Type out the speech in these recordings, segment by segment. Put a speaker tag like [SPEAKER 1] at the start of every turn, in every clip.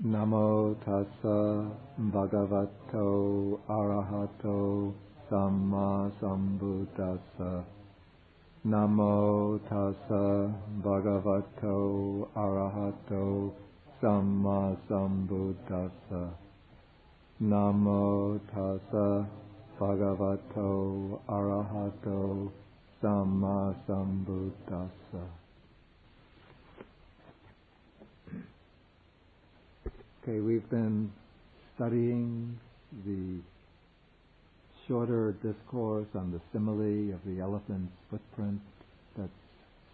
[SPEAKER 1] Namo tassa bhagavato arahato samma sambuddhassa. Namo tassa bhagavato arahato samma sambuddhassa. Namo tassa bhagavato arahato samma sambuddhassa. Okay, we've been studying the shorter discourse on the simile of the elephant's footprint. That's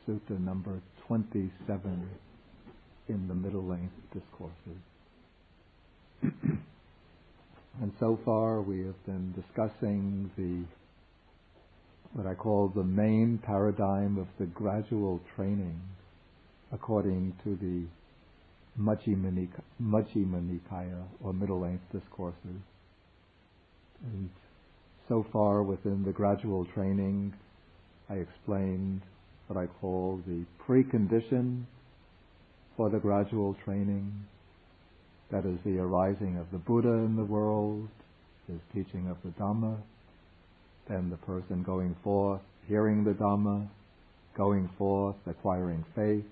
[SPEAKER 1] Sutta number 27 in the middle-length discourses. And so far we have been discussing what I call the main paradigm of the gradual training according to the Majjhima Nikaya, or middle-length discourses. And so far within the gradual training, I explained what I call the precondition for the gradual training. That is the arising of the Buddha in the world, his teaching of the Dhamma, then the person going forth, hearing the Dhamma, going forth, acquiring faith,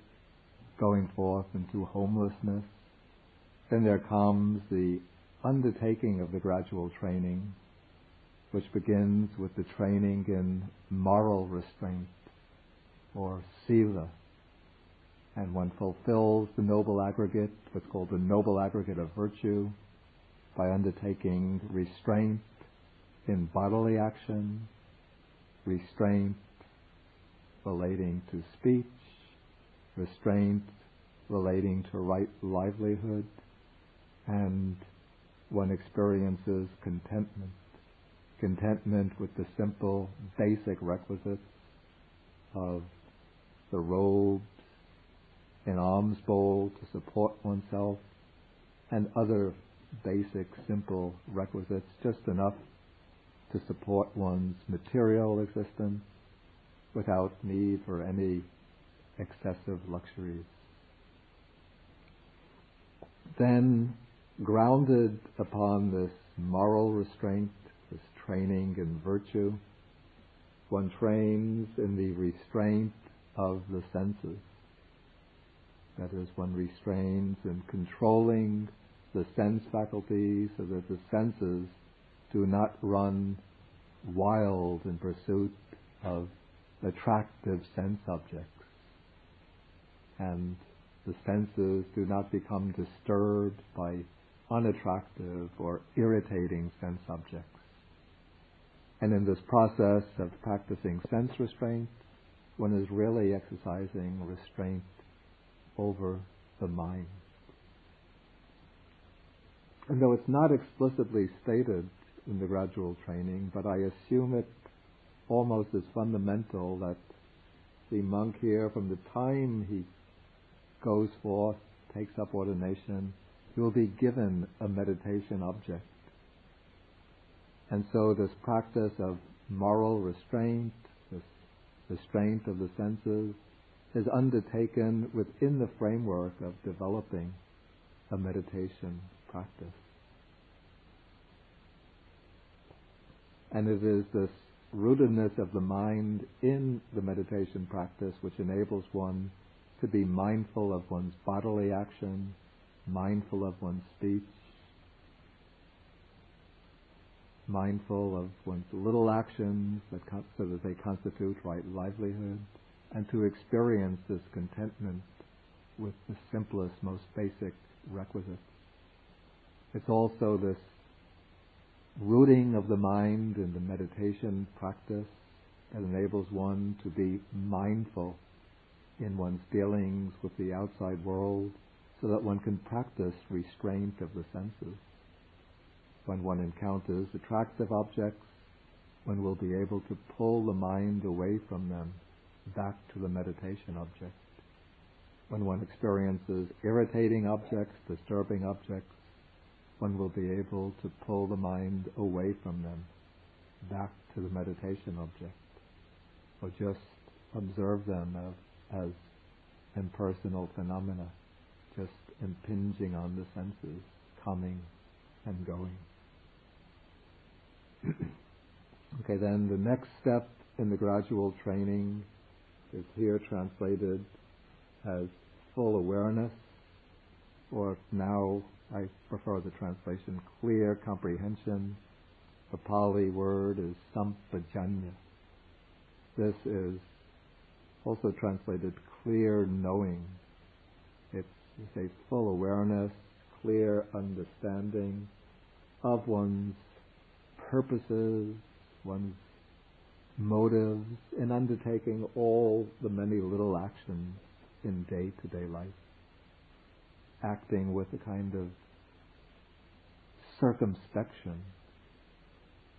[SPEAKER 1] going forth into homelessness. Then there comes the undertaking of the gradual training, which begins with the training in moral restraint, or sila. And one fulfills the noble aggregate, what's called the noble aggregate of virtue, by undertaking restraint in bodily action, restraint relating to speech, restraint relating to right livelihood, and one experiences contentment. Contentment with the simple, basic requisites of the robes, an alms bowl to support oneself, and other basic, simple requisites, just enough to support one's material existence without need for any excessive luxuries. Then, grounded upon this moral restraint, this training in virtue, one trains in the restraint of the senses. That is, one restrains in controlling the sense faculties so that the senses do not run wild in pursuit of attractive sense objects, and the senses do not become disturbed by unattractive or irritating sense objects. And in this process of practicing sense restraint, one is really exercising restraint over the mind. And though it's not explicitly stated in the gradual training, but I assume it almost as fundamental that the monk here, from the time he goes forth, takes up ordination, he will be given a meditation object. And so this practice of moral restraint, this restraint of the senses, is undertaken within the framework of developing a meditation practice. And it is this rootedness of the mind in the meditation practice which enables one to be mindful of one's bodily action, mindful of one's speech, mindful of one's little actions so that they constitute right livelihood, and to experience this contentment with the simplest, most basic requisites. It's also this rooting of the mind in the meditation practice that enables one to be mindful in one's dealings with the outside world so that one can practice restraint of the senses. When one encounters attractive objects, one will be able to pull the mind away from them back to the meditation object. When one experiences irritating objects, disturbing objects, one will be able to pull the mind away from them back to the meditation object, or just observe them as impersonal phenomena just impinging on the senses, coming and going. Okay, then the next step in the gradual training is here translated as full awareness, or now I prefer the translation clear comprehension. The Pali word is sampajanya. This is also translated clear knowing. It's a full awareness, clear understanding of one's purposes, one's motives in undertaking all the many little actions in day-to-day life. Acting with a kind of circumspection,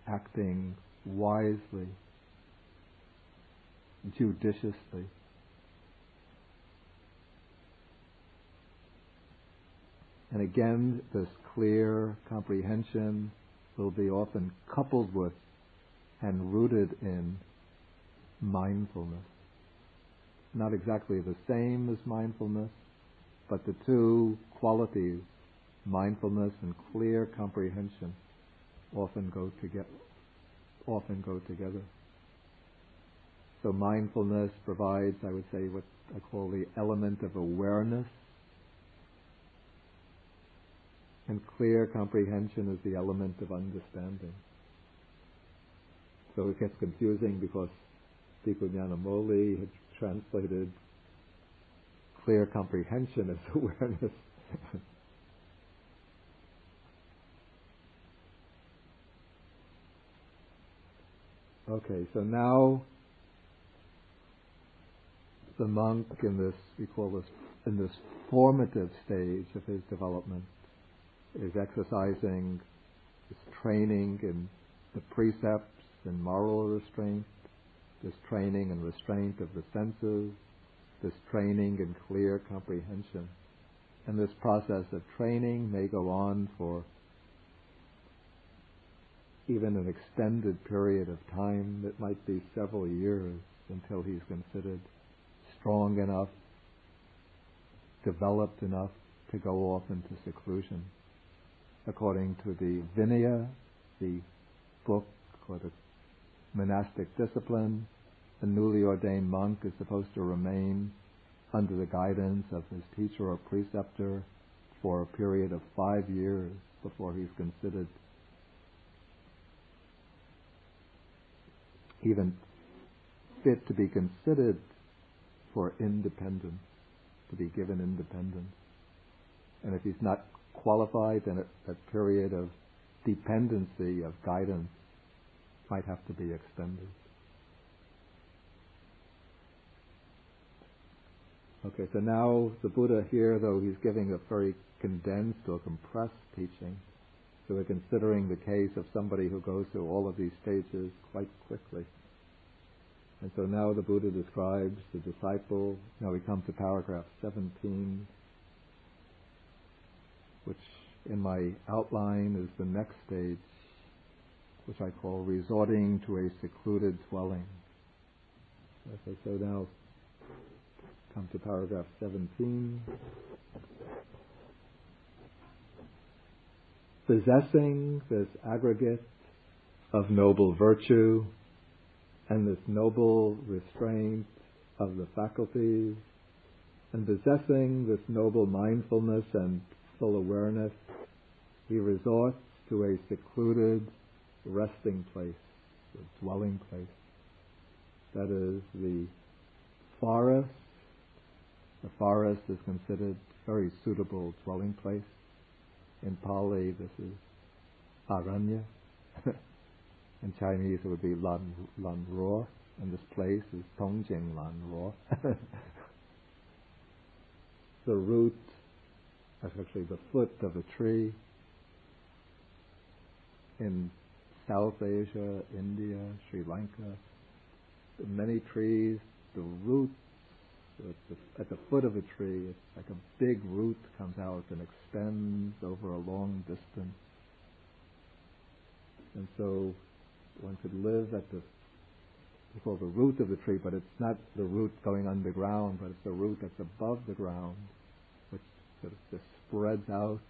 [SPEAKER 1] acting wisely, judiciously. And again, this clear comprehension will be often coupled with and rooted in mindfulness. Not exactly the same as mindfulness, but the two qualities, mindfulness and clear comprehension, often go together. So mindfulness provides, I would say, what I call the element of awareness, and clear comprehension is the element of understanding. So it gets confusing because Bhikkhu Nyanamoli had translated clear comprehension as awareness. Okay, so now the monk in this formative stage of his development is exercising this training in the precepts and moral restraint, this training and restraint of the senses, this training in clear comprehension. And this process of training may go on for even an extended period of time. It might be several years until he's considered strong enough, developed enough to go off into seclusion. According to the Vinaya, the book or the monastic discipline, a newly ordained monk is supposed to remain under the guidance of his teacher or preceptor for a period of 5 years before he's considered even fit to be considered for independence, to be given independence. And if he's not qualified, then a period of dependency, of guidance, might have to be extended. Okay, so now the Buddha here, though he's giving a very condensed or compressed teaching, so we're considering the case of somebody who goes through all of these stages quite quickly. And so now the Buddha describes the disciple. Now we come to paragraph 17, which in my outline is the next stage, which I call resorting to a secluded dwelling. Okay, so now come to paragraph 17. Possessing this aggregate of noble virtue and this noble restraint of the faculties, and possessing this noble mindfulness and full awareness, he resorts to a secluded resting place, a dwelling place. That is the forest. The forest is considered a very suitable dwelling place. In Pali, this is aranya. In Chinese, it would be lan ro, and this place is tongjing lan ro. The root, that's actually the foot of a tree. In South Asia, India, Sri Lanka, many trees, the root, at the foot of a tree, it's like a big root comes out and extends over a long distance. And so one could live at we call the root of the tree, but it's not the root going underground, but it's the root that's above the ground, which sort of just spreads out,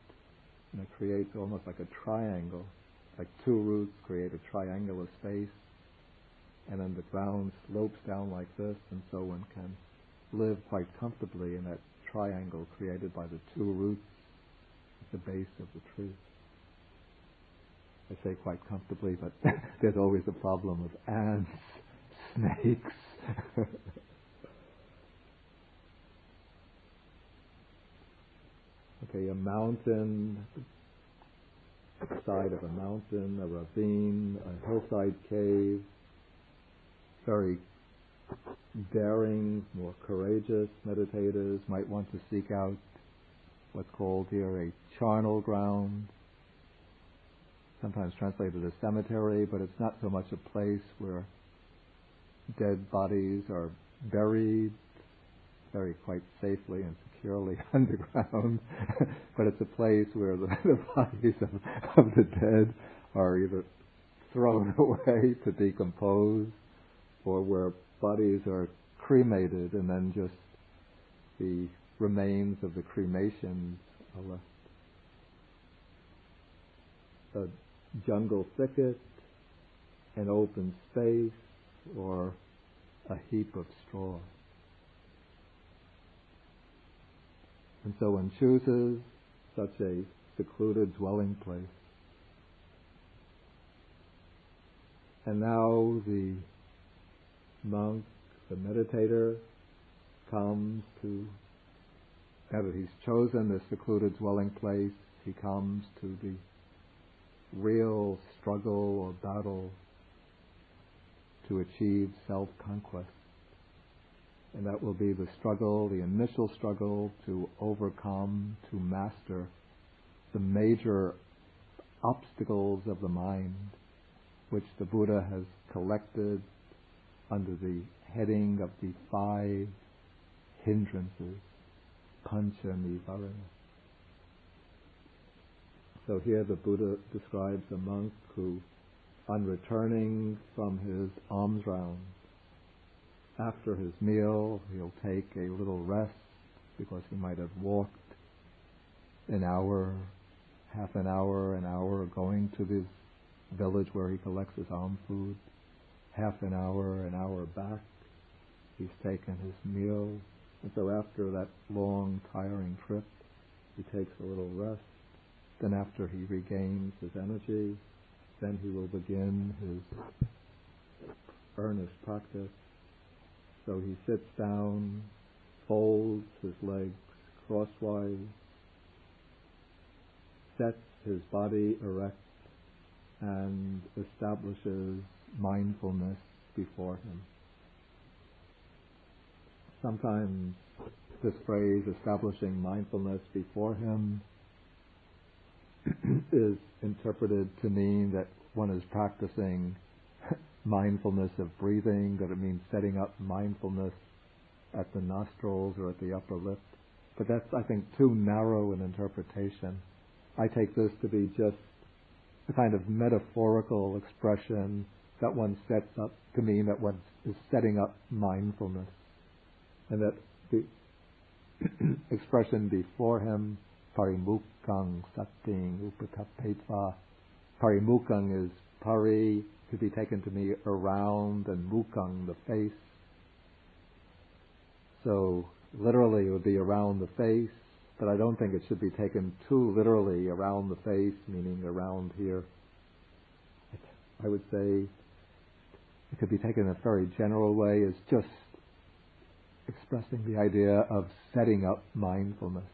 [SPEAKER 1] and it creates almost like a triangle, like two roots create a triangular space, and then the ground slopes down like this, and so one can live quite comfortably in that triangle created by the two roots at the base of the tree. I say quite comfortably, but there's always a problem of ants, snakes. Okay, a mountain, the side of a mountain, a ravine, a hillside cave, very daring, more courageous meditators might want to seek out what's called here a charnel ground, sometimes translated as cemetery, but it's not so much a place where dead bodies are buried very quite safely and securely underground, but it's a place where the bodies of the dead are either thrown away to decompose, or where bodies are cremated and then just the remains of the cremations are left. A jungle thicket, an open space, or a heap of straw. And so one chooses such a secluded dwelling place. And now the monk, the meditator, comes to, now that he's chosen this secluded dwelling place, he comes to the real struggle or battle to achieve self-conquest. And that will be the struggle, the initial struggle to overcome, to master the major obstacles of the mind, which the Buddha has collected under the heading of the 5 hindrances, pancha nivarana. So here the Buddha describes a monk who, on returning from his alms round, after his meal, he'll take a little rest because he might have walked an hour, half an hour, going to this village where he collects his alms food. Half an hour back, he's taken his meal. And so after that long, tiring trip, he takes a little rest. Then after he regains his energy, then he will begin his earnest practice. So he sits down, folds his legs crosswise, sets his body erect, and establishes mindfulness before him. Sometimes this phrase, establishing mindfulness before him, is interpreted to mean that one is practicing mindfulness of breathing, that it means setting up mindfulness at the nostrils or at the upper lip. But that's, I think, too narrow an interpretation. I take this to be just a kind of metaphorical expression that one sets up to mean that one is setting up mindfulness. And that the expression before him, parimukkhang satting upatapetva. Parimukkhang is pari, to be taken to mean around, and mukhang, the face. So literally it would be around the face, but I don't think it should be taken too literally, around the face, meaning around here. I would say it could be taken in a very general way as just expressing the idea of setting up mindfulness,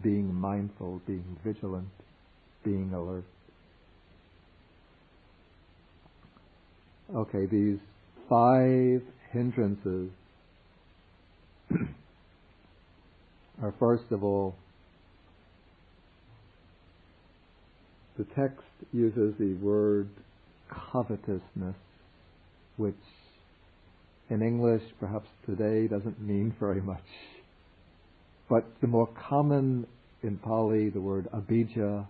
[SPEAKER 1] being mindful, being vigilant, being alert. Okay, these 5 hindrances are, first of all, the text uses the word covetousness, which in English perhaps today doesn't mean very much. But the more common in Pali, the word abhijja,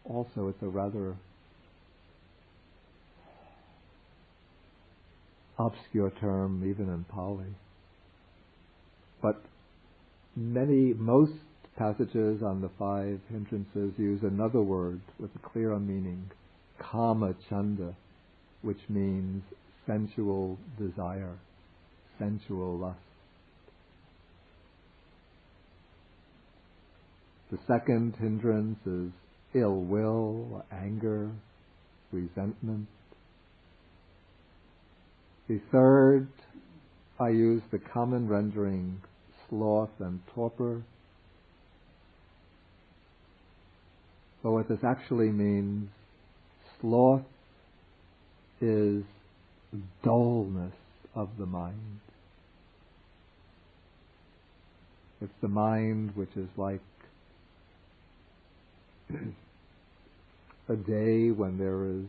[SPEAKER 1] also it's a rather obscure term even in Pali. But most passages on the 5 hindrances use another word with a clearer meaning, kama chanda, which means sensual desire, sensual lust. The second hindrance is ill will, anger, resentment. The third, I use the common rendering sloth and torpor. But what this actually means, sloth is dullness of the mind. It's the mind which is like a day when there is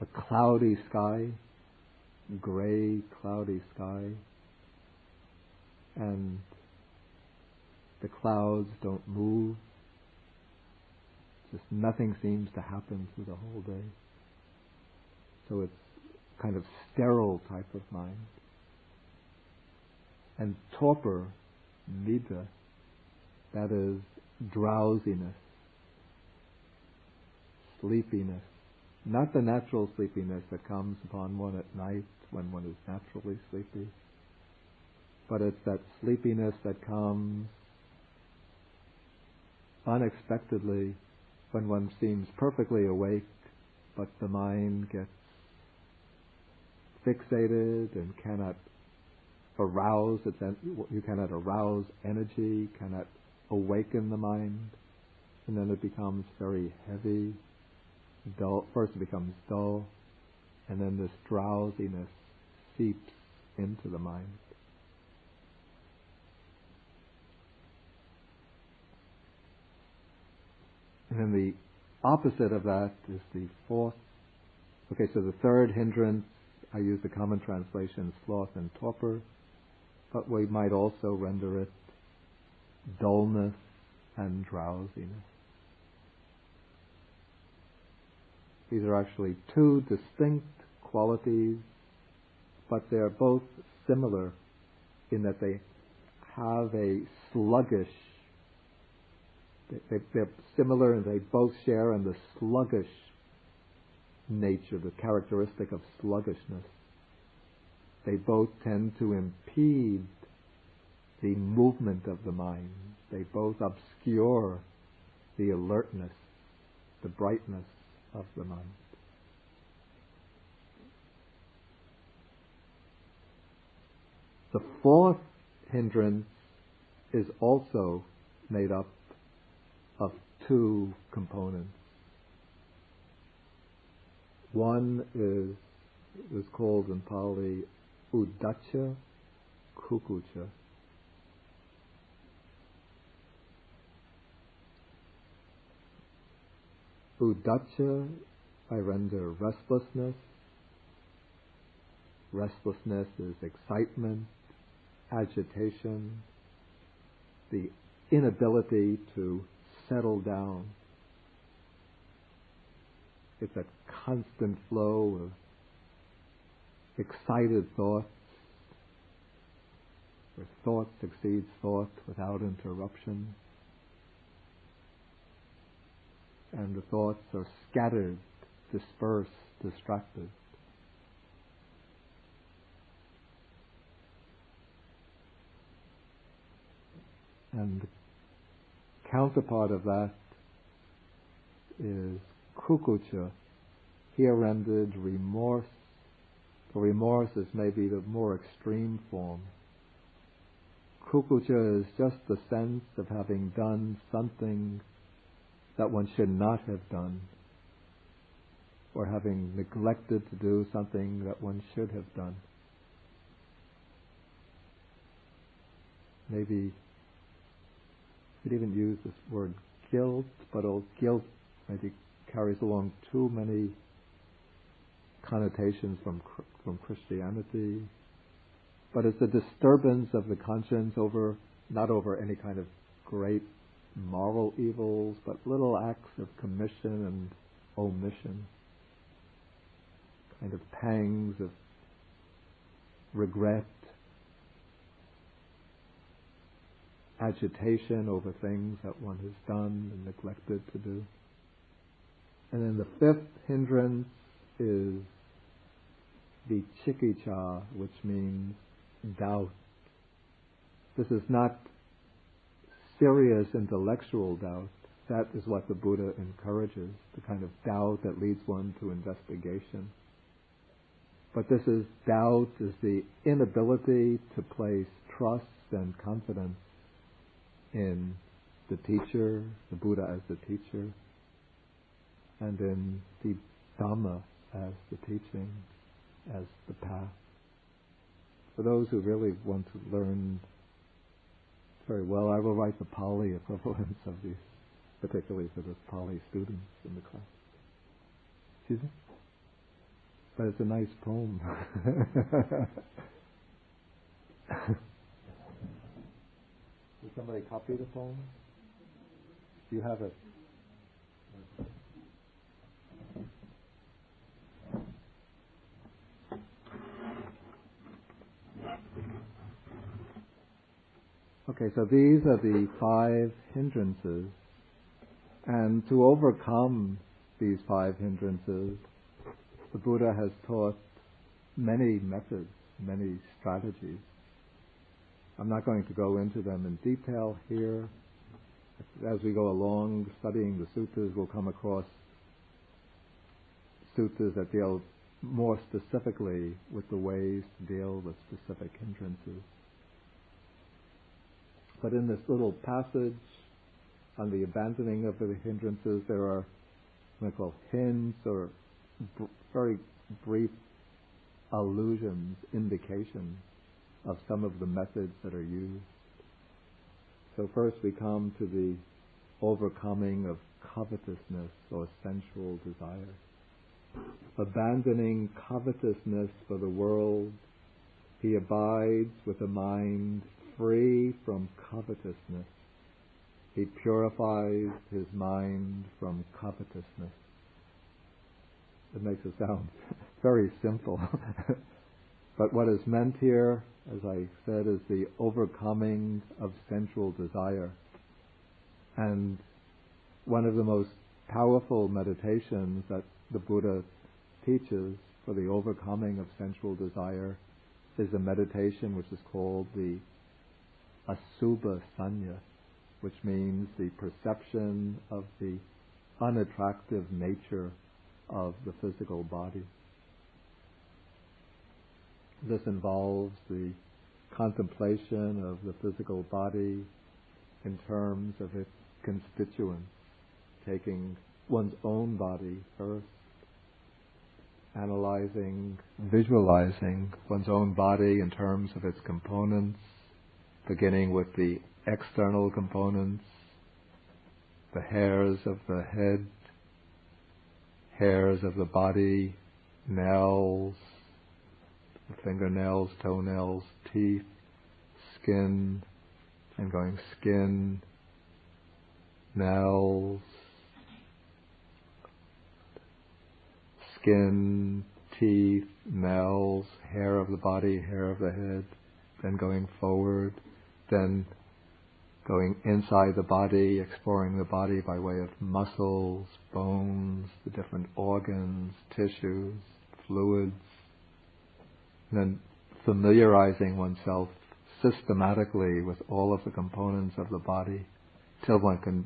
[SPEAKER 1] a cloudy sky, gray, cloudy sky, and the clouds don't move. Just nothing seems to happen through the whole day. So it's kind of sterile type of mind. And torpor, nidra, that is drowsiness, sleepiness. Not the natural sleepiness that comes upon one at night when one is naturally sleepy, but it's that sleepiness that comes unexpectedly when one seems perfectly awake, but the mind gets fixated and cannot arouse you cannot arouse energy, cannot awaken the mind, and then it becomes very heavy, dull. First it becomes dull, and then this drowsiness seeps into the mind. And then the opposite of that is the fourth. Okay, so the third hindrance, I use the common translation, sloth and torpor, but we might also render it dullness and drowsiness. These are actually two distinct qualities, but they're both similar in that they have a sluggish, they're similar and they both share in the sluggish nature, the characteristic of sluggishness. They both tend to impede the movement of the mind. They both obscure the alertness, the brightness of the mind. The fourth hindrance is also made up of two components. One is called in Pali Uddacca Kukucca. Uddacca I render restlessness. Restlessness is excitement, agitation, the inability to settle down. It's a constant flow of excited thoughts, where thought succeeds thought without interruption. And the thoughts are scattered, dispersed, distracted. And the counterpart of that is kukucca, here rendered remorse. The remorse is maybe the more extreme form. Kukucca is just the sense of having done something that one should not have done, or having neglected to do something that one should have done. Maybe you could even use this word guilt, but guilt maybe carries along too many connotations from Christianity. But it's a disturbance of the conscience not over any kind of great moral evils, but little acts of commission and omission, kind of pangs of regret. agitation over things that one has done and neglected to do. And then the fifth hindrance is vicikicca, which means doubt. This is not serious intellectual doubt. That is what the Buddha encourages, the kind of doubt that leads one to investigation. But this is doubt, is the inability to place trust and confidence in the teacher, the Buddha as the teacher, and in the Dhamma as the teaching, as the path. For those who really want to learn very well, I will write the Pali equivalents of these, particularly for the Pali students in the class. Excuse me? But it's a nice poem. Did somebody copy the poem? Do you have it? Okay, so these are the 5 hindrances. And to overcome these 5 hindrances, the Buddha has taught many methods, many strategies. I'm not going to go into them in detail here. As we go along studying the suttas, we'll come across suttas that deal more specifically with the ways to deal with specific hindrances. But in this little passage on the abandoning of the hindrances, there are what I call hints or very brief allusions, indications of some of the methods that are used. So first we come to the overcoming of covetousness or sensual desire. Abandoning covetousness for the world, he abides with a mind free from covetousness. He purifies his mind from covetousness. It makes it sound very simple. But what is meant here, as I said, is the overcoming of sensual desire. And one of the most powerful meditations that the Buddha teaches for the overcoming of sensual desire is a meditation which is called the Asubha Sanya, which means the perception of the unattractive nature of the physical body. This involves the contemplation of the physical body in terms of its constituents, taking one's own body first, analyzing, visualizing one's own body in terms of its components, beginning with the external components, the hairs of the head, hairs of the body, nails, fingernails, toenails, teeth, skin, and going skin, nails, skin, teeth, nails, hair of the body, hair of the head, then going forward, then going inside the body, exploring the body by way of muscles, bones, the different organs, tissues, fluids, and then familiarizing oneself systematically with all of the components of the body till one can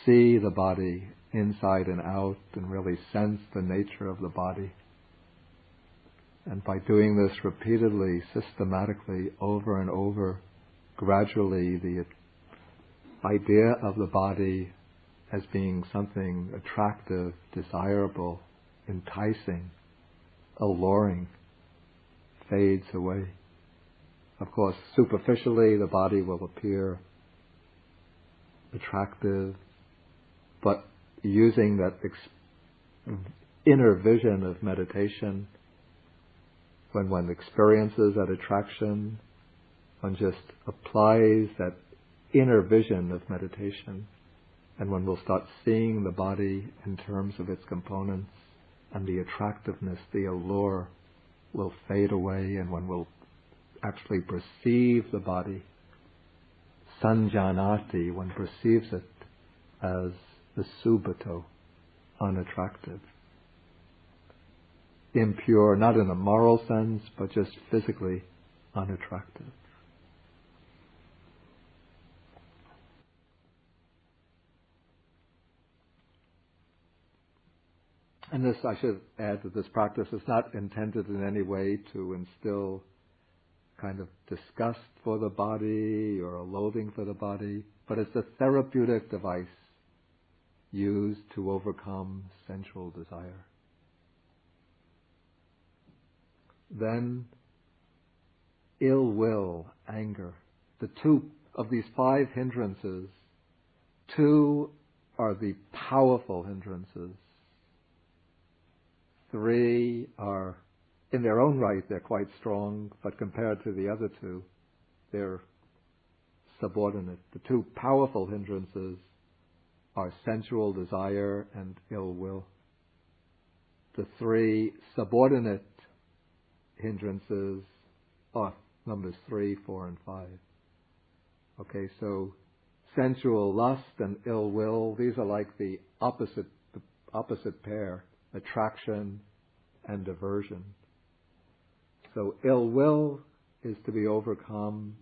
[SPEAKER 1] see the body inside and out and really sense the nature of the body. And by doing this repeatedly, systematically, over and over, gradually the idea of the body as being something attractive, desirable, enticing, alluring, fades away. Of course, superficially the body will appear attractive, but using that inner vision of meditation, when one experiences that attraction, one just applies that inner vision of meditation, and one will start seeing the body in terms of its components, and the attractiveness, the allure will fade away, and one will actually perceive the body sanjanati, one perceives it as the subito, unattractive. Impure, not in a moral sense, but just physically unattractive. And this, I should add that this practice is not intended in any way to instill kind of disgust for the body or a loathing for the body, but it's a therapeutic device used to overcome sensual desire. Then, ill will, anger. The two of these 5 hindrances, 2 are the powerful hindrances. 3 are, in their own right, they're quite strong, but compared to the other 2, they're subordinate. The 2 powerful hindrances are sensual desire and ill will. The 3 subordinate hindrances are numbers 3, 4, and 5. Okay, so sensual lust and ill will, these are like the opposite pair, attraction and aversion. So ill will is to be overcome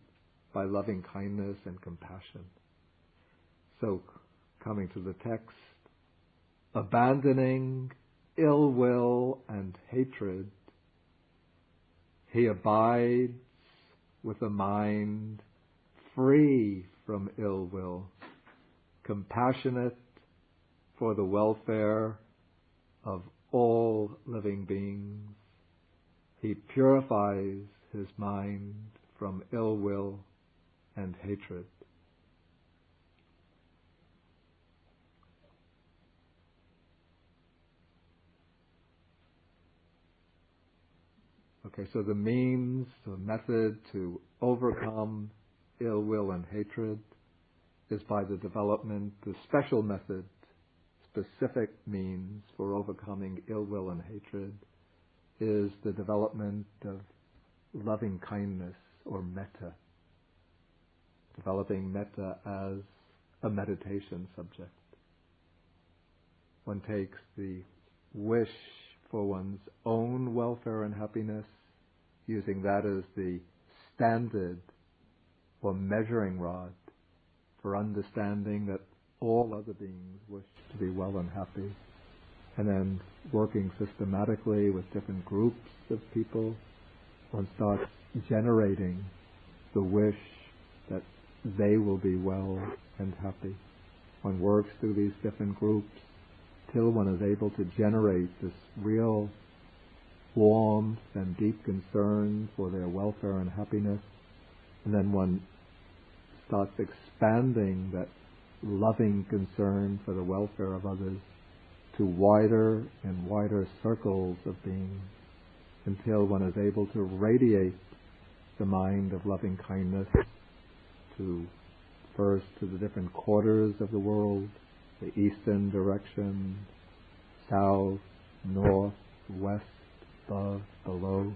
[SPEAKER 1] by loving kindness and compassion. So, coming to the text, abandoning ill will and hatred, he abides with a mind free from ill will, compassionate for the welfare of all living beings. He purifies his mind from ill will and hatred. Okay, so the means, the method to overcome ill will and hatred is by the development, the special method, specific means for overcoming ill will and hatred is the development of loving kindness or metta. Developing metta as a meditation subject. One takes the wish for one's own welfare and happiness, using that as the standard or measuring rod for understanding that all other beings wish to be well and happy, and then working systematically with different groups of people, one starts generating the wish that they will be well and happy. One works through these different groups till one is able to generate this real warmth and deep concern for their welfare and happiness, and then one starts expanding that loving concern for the welfare of others to wider and wider circles of beings until one is able to radiate the mind of loving kindness to first to the different quarters of the world, the eastern direction, south, north, west, above, below,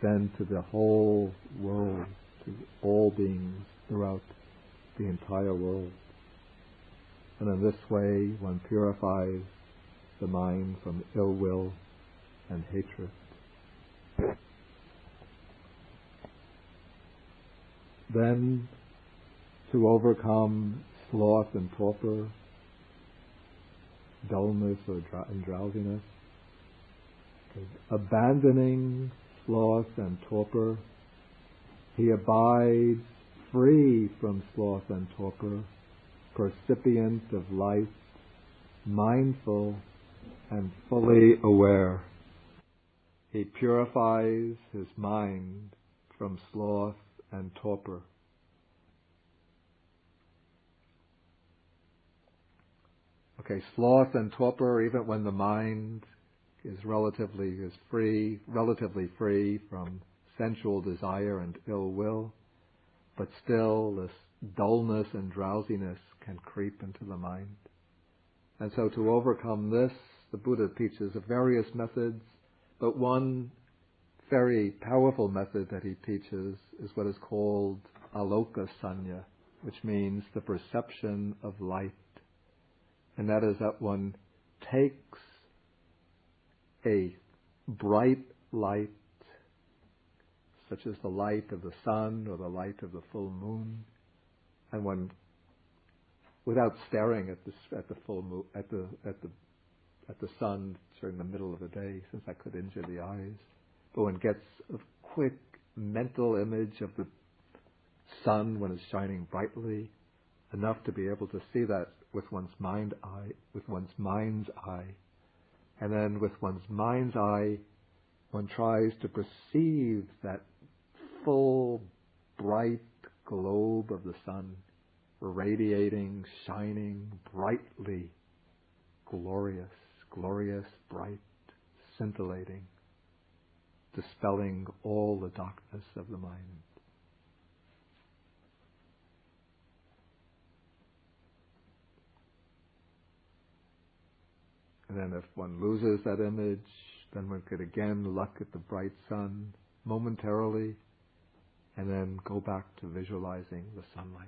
[SPEAKER 1] then to the whole world, to all beings throughout the entire world. And in this way, one purifies the mind from ill will and hatred. Then, to overcome sloth and torpor, dullness and drowsiness, abandoning sloth and torpor, he abides free from sloth and torpor, percipient of life, mindful and fully aware. He purifies his mind from sloth and torpor. Okay, sloth and torpor, even when the mind is relatively free from sensual desire and ill will, but still this dullness and drowsiness can creep into the mind. And so to overcome this, the Buddha teaches of various methods, but one very powerful method that he teaches is what is called aloka sanya, which means the perception of light. And that is that one takes a bright light, such as the light of the sun or the light of the full moon, and one, without staring at the full moon, at the sun during the middle of the day, since that could injure the eyes, but one gets a quick mental image of the sun when it's shining brightly, enough to be able to see that with one's mind's eye. And then with one's mind's eye, one tries to perceive that full, bright globe of the sun, radiating, shining, brightly, glorious, bright, scintillating, dispelling all the darkness of the mind. And then if one loses that image, then one could again look at the bright sun momentarily, and then go back to visualizing the sunlight.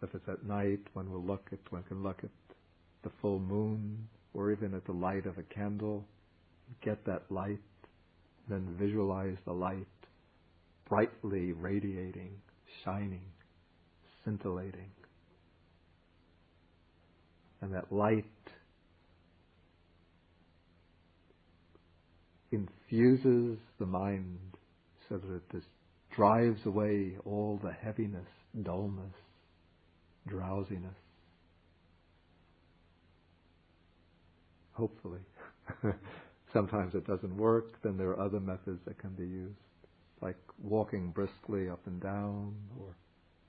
[SPEAKER 1] If it's at night, one can look at the full moon, or even at the light of a candle, get that light, then visualize the light brightly radiating, shining, scintillating. And that light infuses the mind so that it just drives away all the heaviness, dullness, drowsiness. Hopefully. Sometimes it doesn't work, then there are other methods that can be used, like walking briskly up and down, or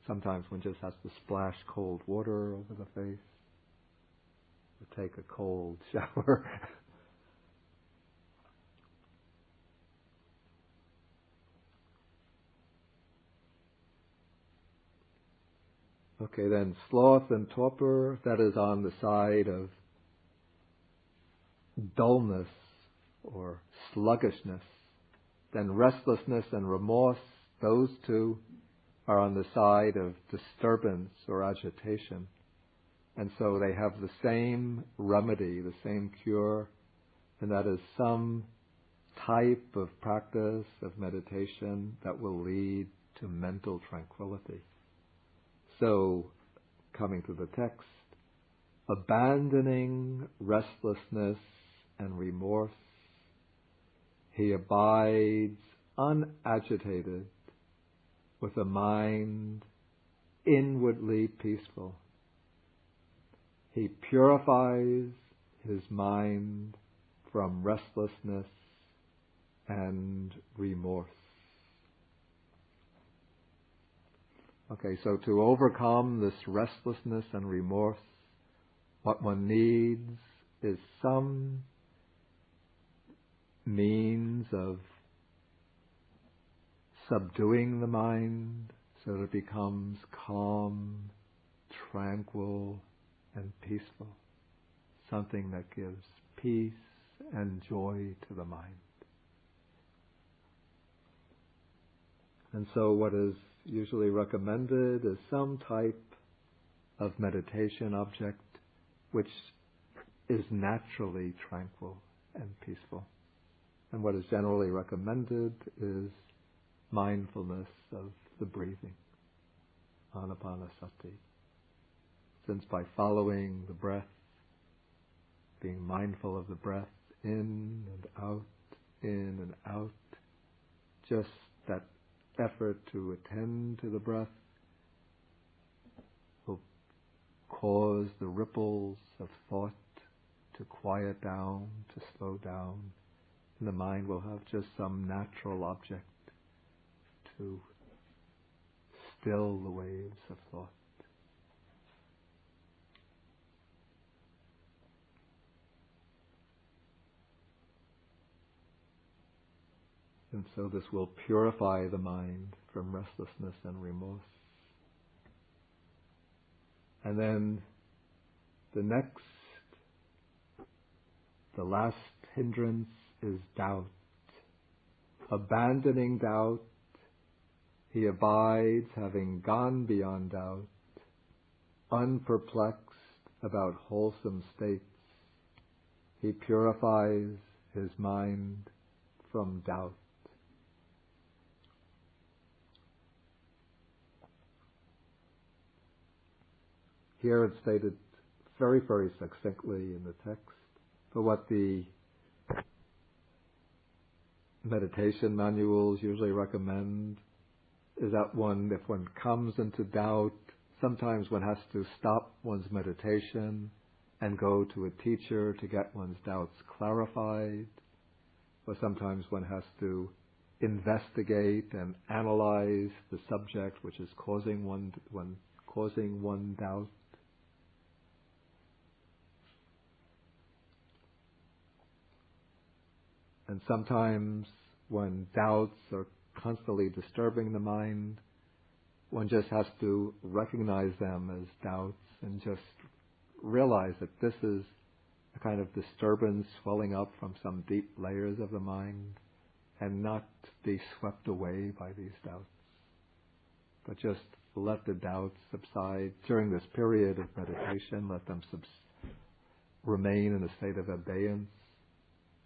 [SPEAKER 1] sometimes one just has to splash cold water over the face, or take a cold shower. Okay, then sloth and torpor, that is on the side of dullness or sluggishness. Then restlessness and remorse, those two are on the side of disturbance or agitation. And so they have the same remedy, the same cure, and that is some type of practice of meditation that will lead to mental tranquility. So, coming to the text, abandoning restlessness and remorse, he abides unagitated with a mind inwardly peaceful. He purifies his mind from restlessness and remorse. Okay, so to overcome this restlessness and remorse, what one needs is some means of subduing the mind so that it becomes calm, tranquil, and peaceful. Something that gives peace and joy to the mind. And so what is usually recommended is some type of meditation object which is naturally tranquil and peaceful. And what is generally recommended is mindfulness of the breathing, Anapana. Since by following the breath, being mindful of the breath in and out, just that effort to attend to the breath will cause the ripples of thought to quiet down, to slow down, and the mind will have just some natural object to still the waves of thought. And so this will purify the mind from restlessness and remorse. And then the last hindrance is doubt. Abandoning doubt He abides, having gone beyond doubt, unperplexed about wholesome states. He purifies his mind from doubt. Here it's stated very, very succinctly in the text, but what the meditation manuals usually recommend is that if one comes into doubt, sometimes one has to stop one's meditation and go to a teacher to get one's doubts clarified, or sometimes one has to investigate and analyze the subject which is causing one doubt. And sometimes when doubts are constantly disturbing the mind, one just has to recognize them as doubts and just realize that this is a kind of disturbance swelling up from some deep layers of the mind, and not be swept away by these doubts, but just let the doubts subside during this period of meditation. Let them remain in a state of abeyance.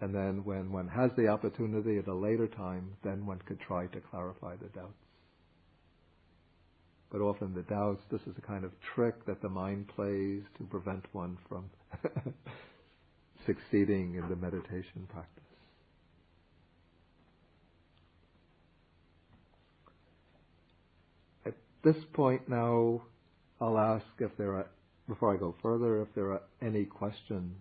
[SPEAKER 1] And then when one has the opportunity at a later time, then one could try to clarify the doubts. But often the doubts, this is a kind of trick that the mind plays to prevent one from succeeding in the meditation practice. At this point now, I'll ask before I go further, if there are any questions.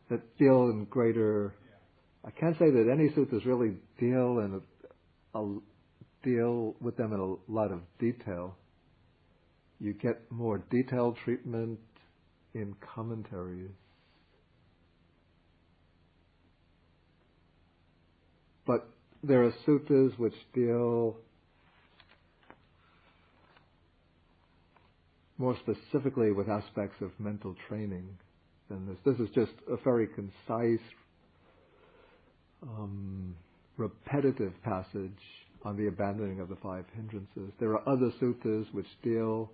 [SPEAKER 1] That deal in greater. I can't say that any suttas really deal with them in a lot of detail. You get more detailed treatment in commentaries. But there are suttas which deal more specifically with aspects of mental training than this. This is just a very concise, repetitive passage on the abandoning of the five hindrances. There are other suttas which deal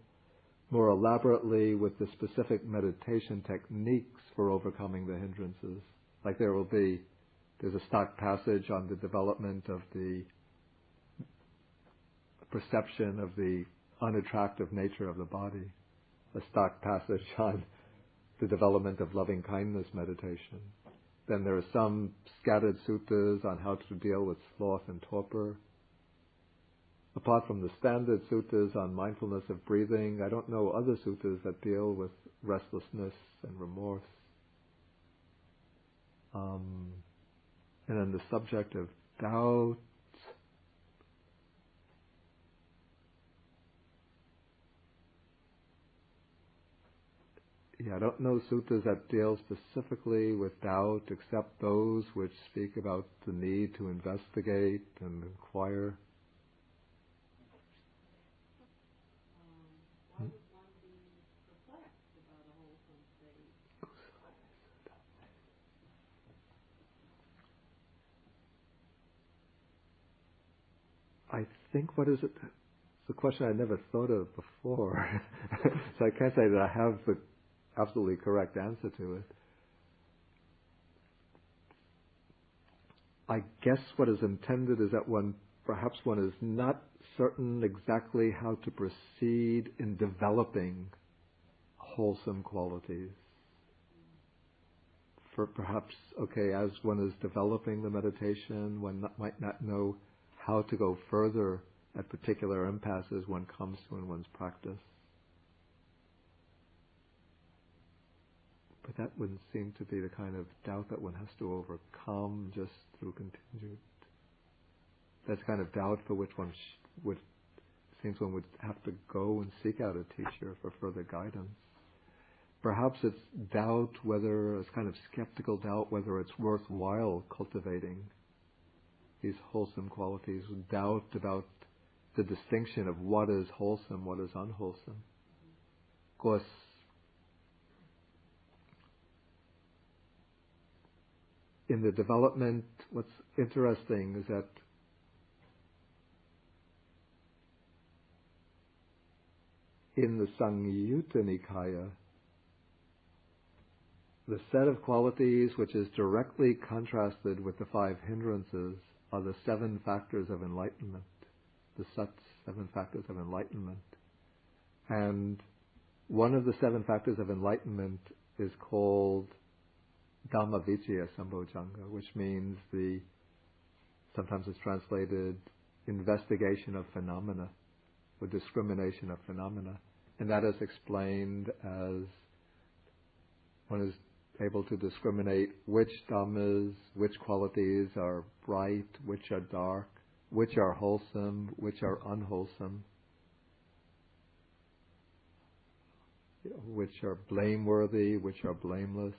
[SPEAKER 1] more elaborately with the specific meditation techniques for overcoming the hindrances. Like there's a stock passage on the development of the perception of the unattractive nature of the body. A stock passage on the development of loving-kindness meditation. Then there are some scattered suttas on how to deal with sloth and torpor. Apart from the standard suttas on mindfulness of breathing, I don't know other suttas that deal with restlessness and remorse. And then the subject of doubt. I don't know suttas that deal specifically with doubt, except those which speak about the need to investigate and inquire.
[SPEAKER 2] Why would one be perplexed about a wholesome state?
[SPEAKER 1] I think, what is it? It's a question I never thought of before. So I can't say that I have the absolutely correct answer to it. I guess what is intended is that perhaps one is not certain exactly how to proceed in developing wholesome qualities. For perhaps, as one is developing the meditation, one might not know how to go further at particular impasses one comes to in one's practice. But that wouldn't seem to be the kind of doubt that one has to overcome just through continued. That's the kind of doubt for which one seems one would have to go and seek out a teacher for further guidance. Perhaps it's doubt it's kind of skeptical doubt whether it's worthwhile cultivating these wholesome qualities, doubt about the distinction of what is wholesome, what is unwholesome. Of course, in the development, what's interesting is that in the Samyutta Nikaya, the set of qualities which is directly contrasted with the 5 hindrances are the 7 factors of enlightenment, the 7 factors of enlightenment. And one of the 7 factors of enlightenment is called Dhamma Vicaya Sambojjhanga, which means sometimes it's translated investigation of phenomena, or discrimination of phenomena. And that is explained as one is able to discriminate which dhammas, which qualities are bright, which are dark, which are wholesome, which are unwholesome, which are blameworthy, which are blameless.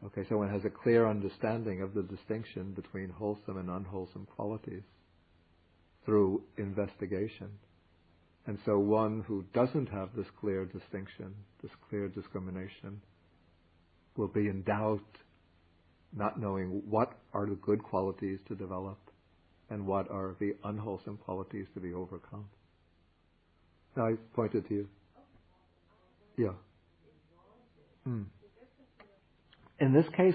[SPEAKER 1] Okay, so one has a clear understanding of the distinction between wholesome and unwholesome qualities through investigation. And so one who doesn't have this clear distinction, this clear discrimination, will be in doubt, not knowing what are the good qualities to develop and what are the unwholesome qualities to be overcome. Now I pointed to you. Yeah. In this case,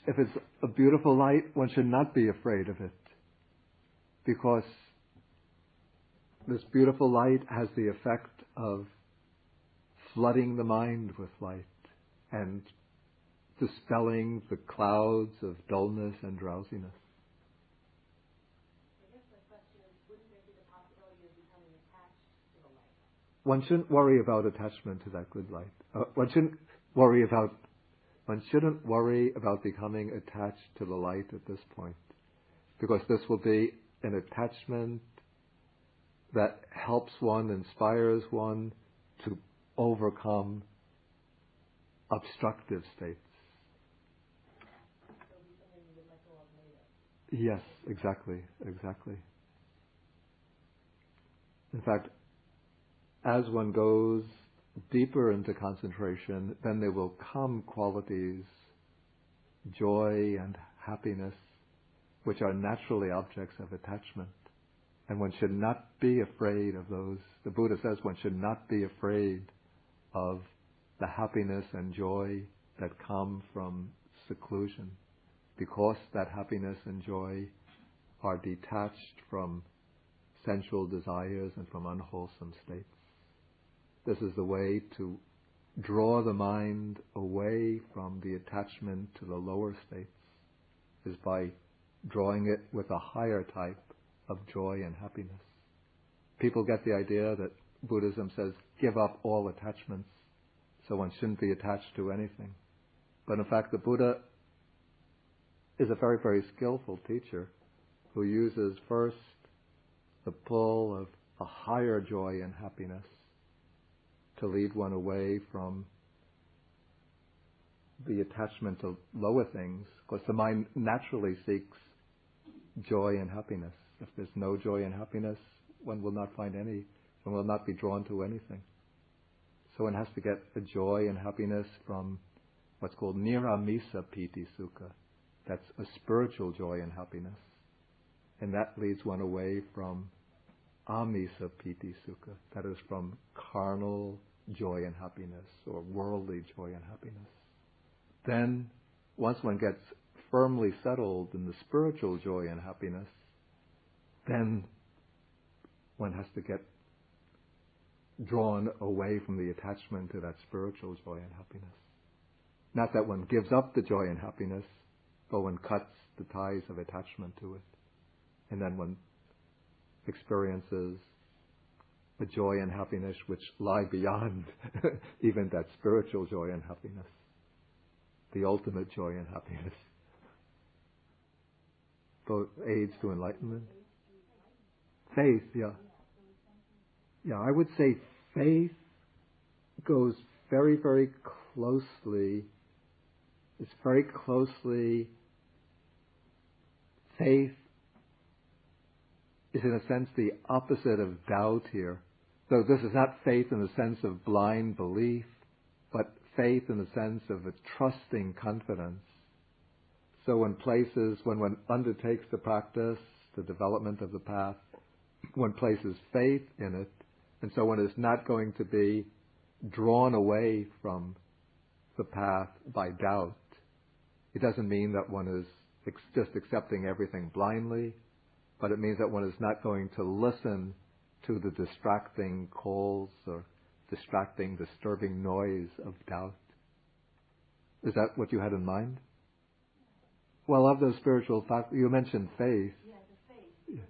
[SPEAKER 1] if it's a beautiful light, one should not be afraid of it, because this beautiful light has the effect of flooding the mind with light and dispelling the clouds of dullness and drowsiness.
[SPEAKER 2] I guess my question is, wouldn't there be the possibility of becoming attached to the light?
[SPEAKER 1] One shouldn't worry about attachment to that good light. One shouldn't worry about becoming attached to the light at this point, because this will be an attachment that helps one, inspires one to overcome obstructive states. Yes, exactly. In fact, as one goes deeper into concentration, then there will come qualities, joy and happiness, which are naturally objects of attachment. And one should not be afraid of those. The Buddha says one should not be afraid of the happiness and joy that come from seclusion, because that happiness and joy are detached from sensual desires and from unwholesome states. This is the way to draw the mind away from the attachment to the lower states, is by drawing it with a higher type of joy and happiness. People get the idea that Buddhism says give up all attachments, so one shouldn't be attached to anything. But in fact, the Buddha is a very, very skillful teacher who uses first the pull of a higher joy and happiness to lead one away from the attachment to lower things, because the mind naturally seeks joy and happiness. If there's no joy and happiness, one will not find any, one will not be drawn to anything. So one has to get a joy and happiness from what's called niramisa piti sukha. That's a spiritual joy and happiness. And that leads one away from amisa piti sukha. That is from carnal joy and happiness, or worldly joy and happiness. Then, once one gets firmly settled in the spiritual joy and happiness, then one has to get drawn away from the attachment to that spiritual joy and happiness. Not that one gives up the joy and happiness, but one cuts the ties of attachment to it. And then one experiences a joy and happiness which lie beyond even that spiritual joy and happiness. The ultimate joy and happiness. Both aids to enlightenment. Faith, yeah. Yeah, I would say faith goes very, very closely. It's very closely. Faith is in a sense the opposite of doubt here. So this is not faith in the sense of blind belief, but faith in the sense of a trusting confidence so when one undertakes the practice, the development of the path, one places faith in it, and so one is not going to be drawn away from the path by doubt. It doesn't mean that one is just accepting everything blindly, but it means that one is not going to listen to the distracting calls or distracting, disturbing noise of doubt. Is that what you had in mind? Well, of those spiritual factors, you mentioned faith.
[SPEAKER 2] Yeah, the faith.
[SPEAKER 1] Yeah.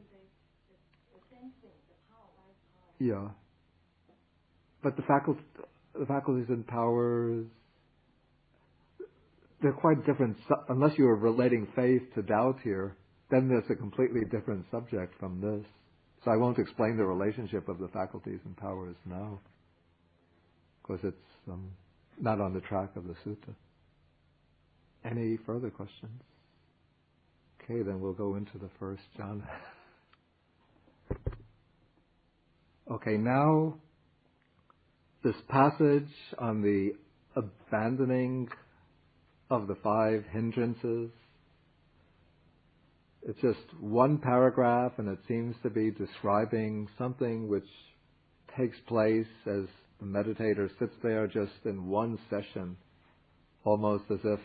[SPEAKER 2] The same thing, the power,
[SPEAKER 1] Yeah. But the faculties and powers, they're quite different. Unless you are relating faith to doubt here, then there's a completely different subject from this. So I won't explain the relationship of the faculties and powers now, because it's not on the track of the sutta. Any further questions? Okay, then we'll go into the first jhana. Okay, now this passage on the abandoning of the 5 hindrances. It's just one paragraph, and it seems to be describing something which takes place as the meditator sits there just in one session, almost as if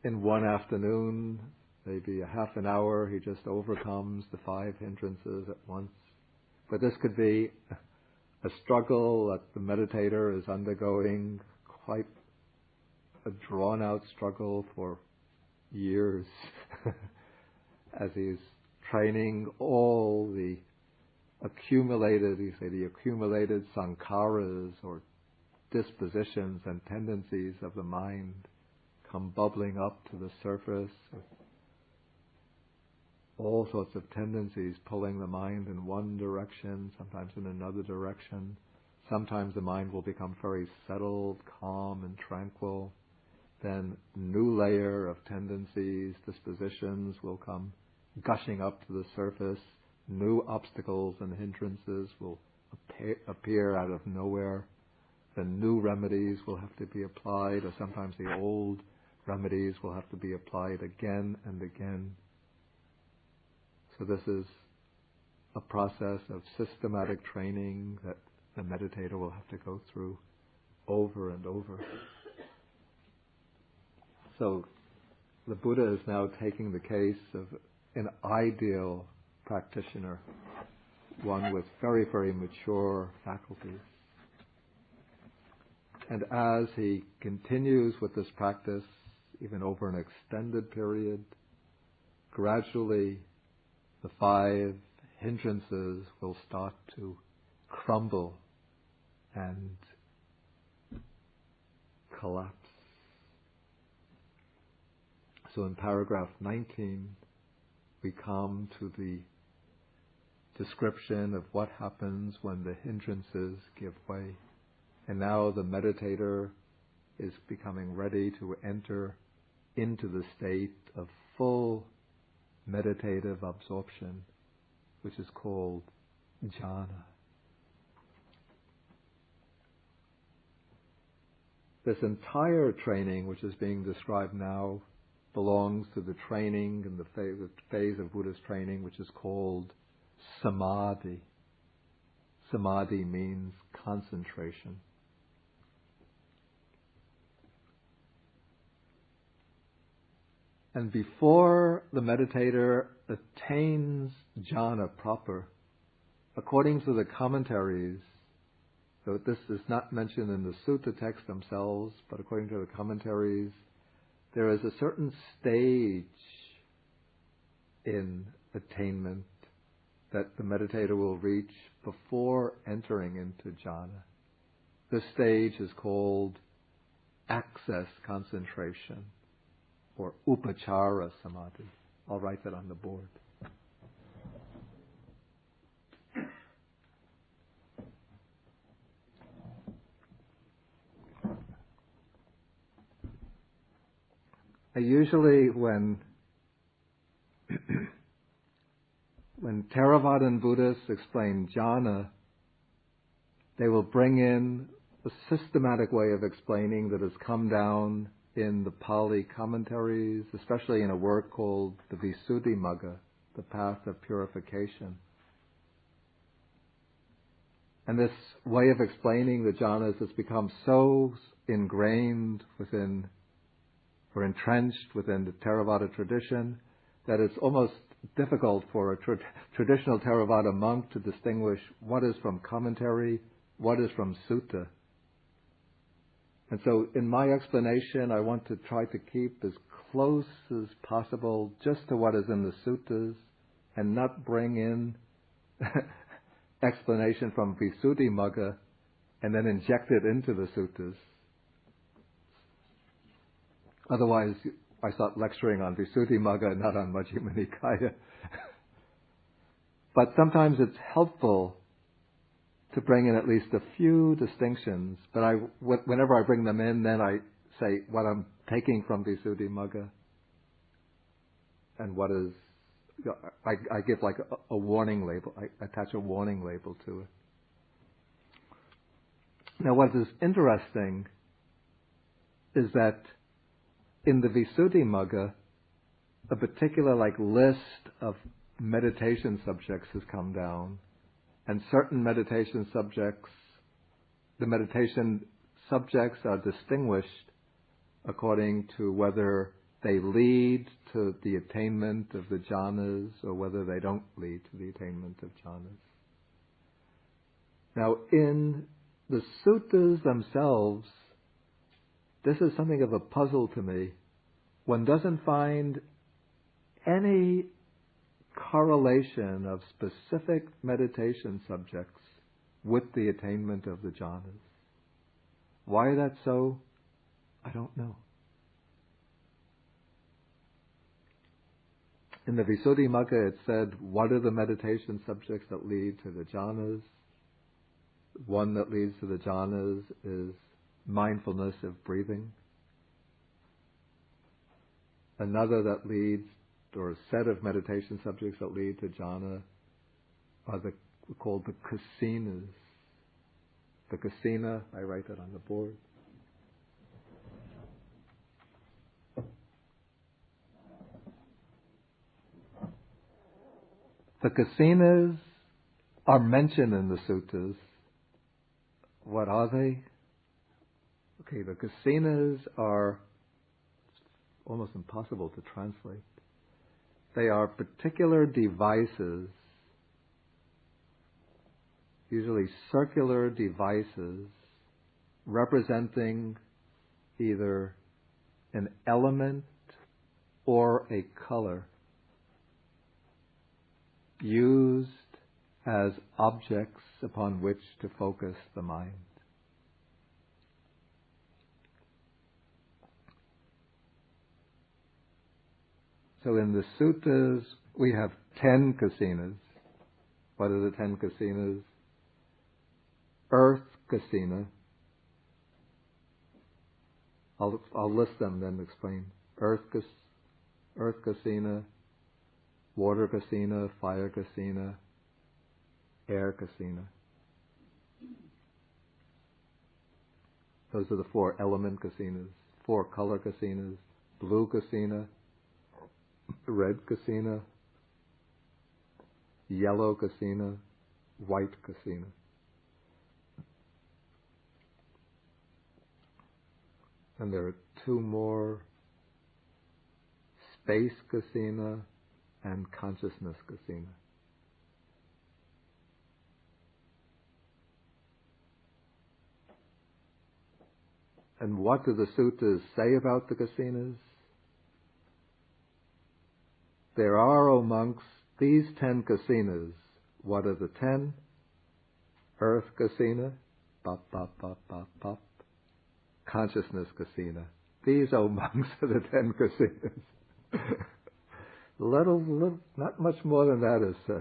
[SPEAKER 1] in one afternoon, maybe a half an hour, he just overcomes the 5 hindrances at once. But this could be a struggle that the meditator is undergoing, quite a drawn-out struggle for years, as he's training all the accumulated sankharas or dispositions and tendencies of the mind come bubbling up to the surface. All sorts of tendencies pulling the mind in one direction, sometimes in another direction. Sometimes the mind will become very settled, calm, and tranquil. Then new layer of tendencies, dispositions will come gushing up to the surface. New obstacles and hindrances will appear out of nowhere. Then new remedies will have to be applied, or sometimes the old remedies will have to be applied again and again. So this is a process of systematic training that the meditator will have to go through over and over. So the Buddha is now taking the case of an ideal practitioner, one with very, very mature faculties. And as he continues with this practice, even over an extended period, gradually the 5 hindrances will start to crumble and collapse. So in paragraph 19, we come to the description of what happens when the hindrances give way. And now the meditator is becoming ready to enter into the state of full meditative absorption, which is called jhana. This entire training, which is being described now, belongs to the training and the phase of Buddha's training, which is called samadhi. Samadhi means concentration. And before the meditator attains jhana proper, according to the commentaries, so this is not mentioned in the sutta texts themselves, but according to the commentaries, there is a certain stage in attainment that the meditator will reach before entering into jhana. This stage is called access concentration, or upachara samadhi. I'll write that on the board. Usually when Theravadan Buddhists explain jhana, they will bring in a systematic way of explaining that has come down in the Pali commentaries, especially in a work called the Visuddhimagga, the path of purification. And this way of explaining the jhanas has become so ingrained within, or entrenched within the Theravada tradition, that it's almost difficult for a traditional Theravada monk to distinguish what is from commentary, what is from sutta. And so in my explanation, I want to try to keep as close as possible just to what is in the suttas and not bring in explanation from Visuddhimagga and then inject it into the suttas. Otherwise, I start lecturing on Visuddhimagga, not on Majjhima Nikaya. But sometimes it's helpful to bring in at least a few distinctions. But whenever I bring them in, then I say what I'm taking from Visuddhimagga and what is. I give like a warning label. I attach a warning label to it. Now, what is interesting is that in the Visuddhimagga, a particular list of meditation subjects has come down, and certain meditation subjects, the meditation subjects are distinguished according to whether they lead to the attainment of the jhanas or whether they don't lead to the attainment of jhanas. Now, in the suttas themselves, this is something of a puzzle to me. One doesn't find any correlation of specific meditation subjects with the attainment of the jhanas. Why that's so, I don't know. In the Visuddhimagga it said, what are the meditation subjects that lead to the jhanas? One that leads to the jhanas is mindfulness of breathing. Another that leads, or a set of meditation subjects that lead to jhana are called the kasinas. The kasina, I write that on the board. The kasinas are mentioned in the suttas. What are they? Okay, the kasinas are almost impossible to translate. They are particular devices, usually circular devices, representing either an element or a color, used as objects upon which to focus the mind. So in the suttas, we have 10 kasinas. What are the 10 kasinas? Earth kasina. I'll list them, then explain. Earth kasina, water kasina, fire kasina, air kasina. Those are the 4 element kasinas. 4 color kasinas. Blue kasina, red kasina, yellow kasina, white kasina. And there are 2 more, space kasina and consciousness kasina. And what do the suttas say about the kasinas? There are, O monks, these 10 kasinas. What are the 10? Earth kasina, pop, pop, pop, pop, pop. Consciousness kasina. These, O monks, are the 10 kasinas. little, not much more than that is said.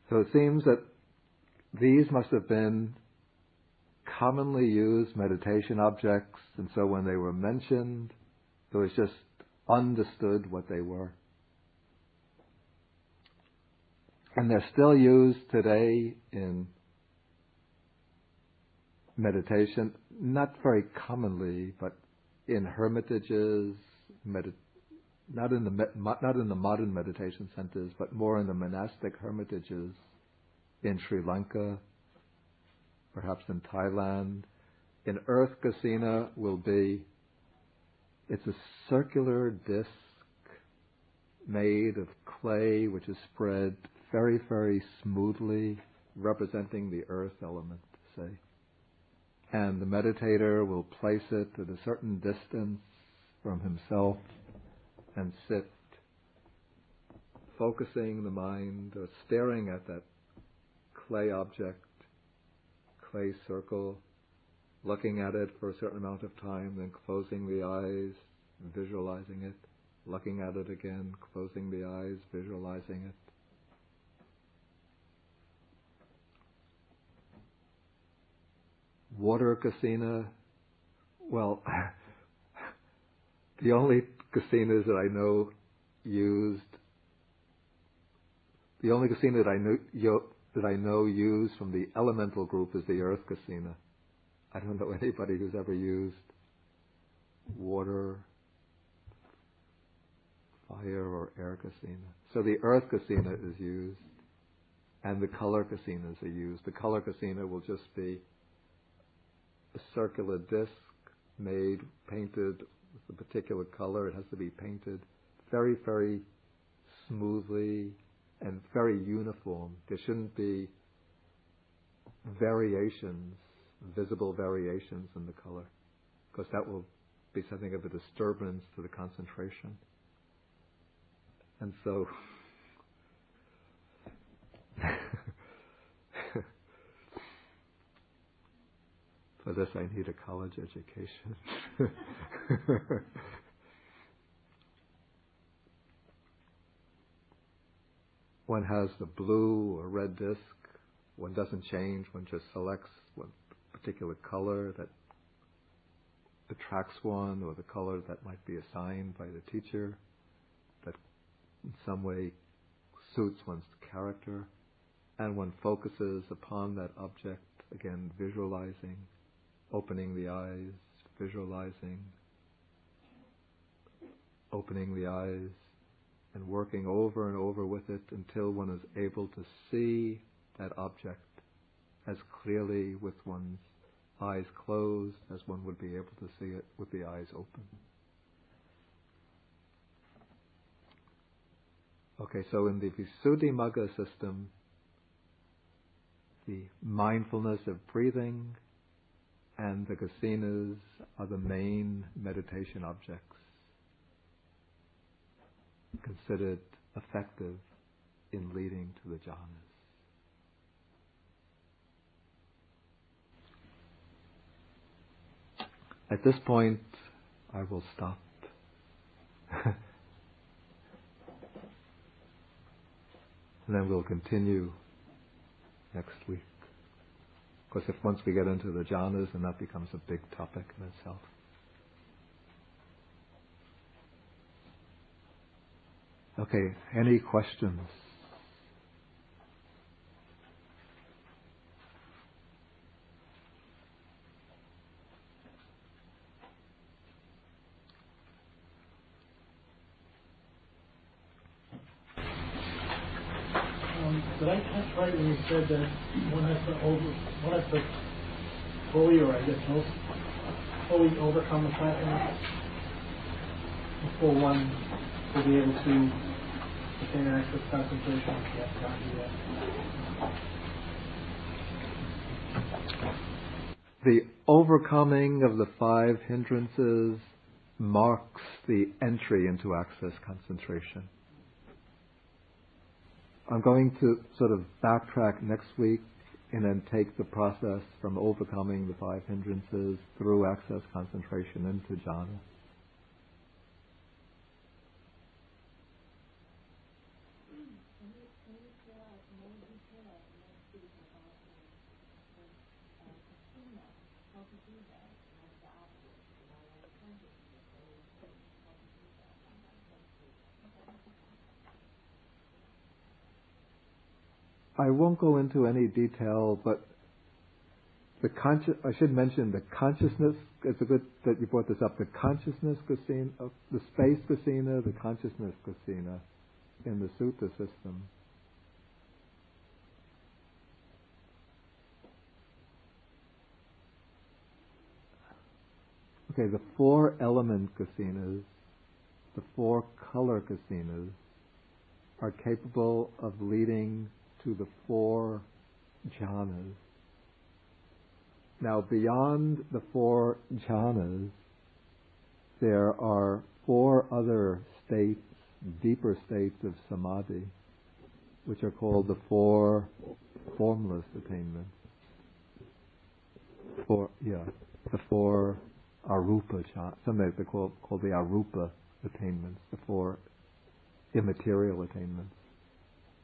[SPEAKER 1] So it seems that these must have been commonly used meditation objects, and so when they were mentioned, it was just understood what they were. And they're still used today in meditation, not very commonly, but in hermitages, not in the modern meditation centers, but more in the monastic hermitages in Sri Lanka, perhaps in Thailand. In Earth Kasina it's a circular disc made of clay which is spread very, very smoothly, representing the earth element, say. And the meditator will place it at a certain distance from himself and sit, focusing the mind or staring at that clay object, clay circle, looking at it for a certain amount of time, then closing the eyes, visualizing it, looking at it again, closing the eyes, visualizing it. Water kasina, well, the only kasinas that I know used, the only kasina that I know used from the elemental group is the earth kasina. I don't know anybody who's ever used water, fire, or air kasina. So the earth kasina is used, and the color kasinas are used. The color kasina will just be a circular disc painted with a particular color. It has to be painted very, very smoothly and very uniform. There shouldn't be variations, visible variations in the color, because that will be something of a disturbance to the concentration. And so for this I need a college education. One has the blue or red disc. One doesn't change. One just selects one particular color that attracts one, or the color that might be assigned by the teacher that in some way suits one's character. And one focuses upon that object, again visualizing, opening the eyes, visualizing, opening the eyes, and working over and over with it until one is able to see that object as clearly with one's eyes closed as one would be able to see it with the eyes open. Okay, so in the Visuddhimagga system, the mindfulness of breathing and the kasinas are the main meditation objects considered effective in leading to the jhanas. At this point, I will stop. And then we'll continue next week. Of course, if once we get into the jhanas, then that becomes a big topic in itself. Okay, any questions?
[SPEAKER 3] Did I catch right when you said that one has to fully, or I guess most fully overcome the platform before one will be able to attain access concentration? Yes, not yet.
[SPEAKER 1] The overcoming of the 5 hindrances marks the entry into access concentration. I'm going to sort of backtrack next week and then take the process from overcoming the 5 hindrances through access concentration into jhana. I won't go into any detail, but I should mention the consciousness. It's a good that you brought this up. The consciousness kasina, the space kasina, the consciousness kasina in the sutta system. Okay, the 4 element kasinas, the 4 color kasinas, are capable of leading to the 4 jhanas. Now, beyond the 4 jhanas, there are 4 other states, deeper states of samadhi, which are called the 4 formless attainments. The 4 arupa jhanas. Sometimes they call the arupa attainments, the 4 immaterial attainments.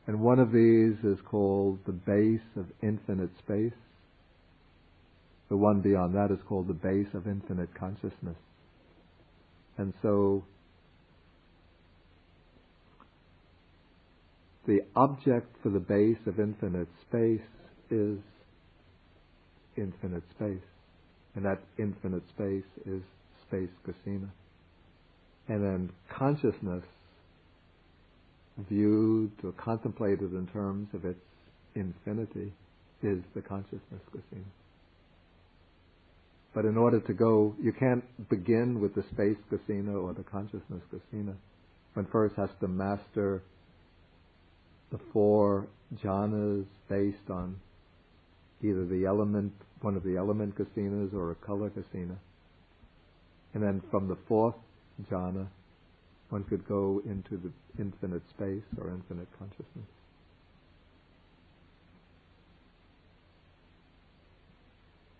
[SPEAKER 1] And one of these is called the base of infinite space. The one beyond that is called the base of infinite consciousness. And so the object for the base of infinite space is infinite space. And that infinite space is space kasina. And then consciousness, viewed or contemplated in terms of its infinity, is the consciousness kasina. But in order to go, you can't begin with the space kasina or the consciousness kasina. One first has to master the 4 jhanas based on either the element, one of the element kasinas or a color kasina. And then from the 4th jhana, one could go into the infinite space or infinite consciousness.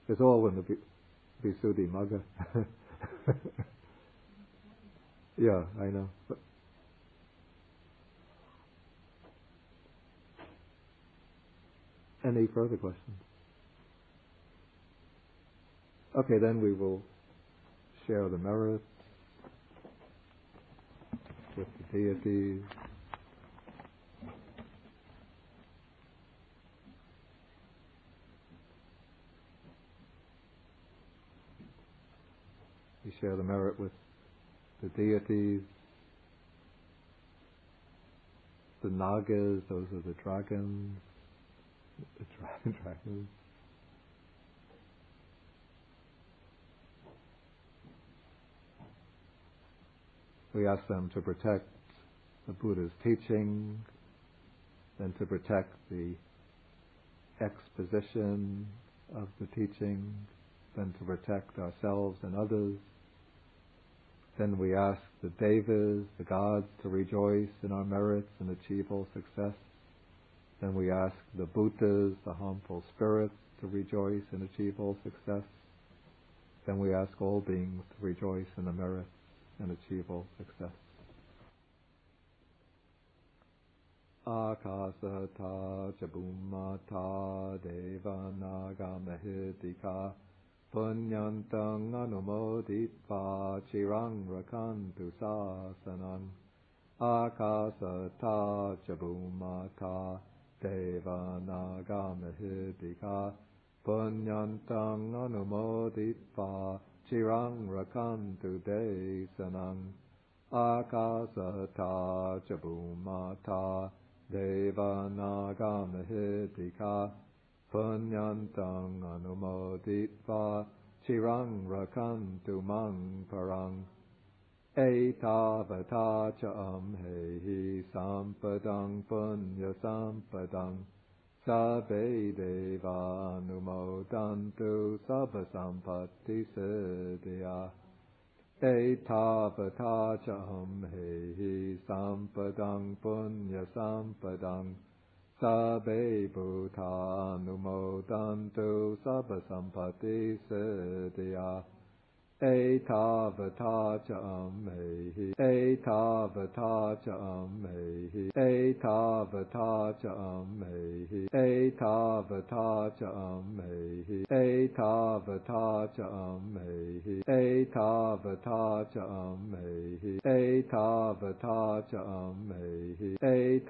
[SPEAKER 1] It's all in the Visuddhimagga. Yeah, I know. But any further questions? Okay, then we will share the merits with the deities. We share the merit with the deities, the nagas, those are the dragons, dragons. We ask them to protect the Buddha's teaching, and to protect the exposition of the teaching, then to protect ourselves and others. Then we ask the devas, the gods, to rejoice in our merits and achieve all success. Then we ask the bhutas, the harmful spirits, to rejoice and achieve all success. Then we ask all beings to rejoice in the merits and achieve all success. Akasata chabumata devanaga mahitika punyantang anumoditva chirang rakantu sasanang. Akasata chabumata devanaga mahitika punyantang anumoditva chirang rakantu desanang. Akasata chabumata devanaga mahitika punyantang anumoditva chirang rakantu mang parang. Etavata cha amhehi sampadang punya sampadang sabbe deva anumodantu sabba sampatti siddhya. Etavata cha amhehi sampadang punya sampadang sabbe bhuta anumodantu sabba sampatti siddhya. Etavata cha amhehi, etavata cha amhehi, etavata cha amhehi, etavata cha amhehi, etavata cha amhehi, etavata cha amhehi, etavata cha amhehi,